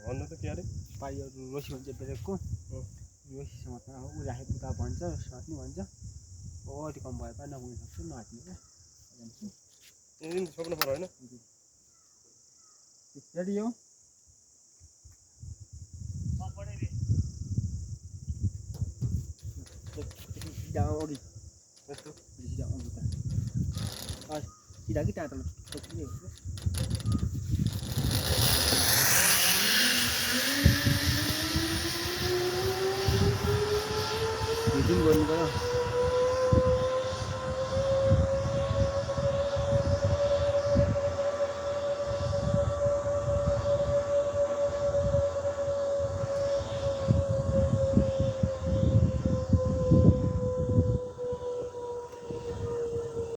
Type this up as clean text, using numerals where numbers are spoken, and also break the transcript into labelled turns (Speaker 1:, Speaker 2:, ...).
Speaker 1: भन्नु त के अरे
Speaker 2: पाइहरू रोसी भन्छ ब्रेकको रोसी समात्न अब ऊ राखेको त भन्छ समात्ने भन्छ अलिक कम भए पनि नपुग्नु सक्छु नहाट्ने क्या
Speaker 1: इन्जिन छोप्नु पर्यो होइन
Speaker 2: रेडी हो अघि
Speaker 1: यस्तो
Speaker 2: सिधा अघि त सिधा कि टाढो गर्नु पऱ्यो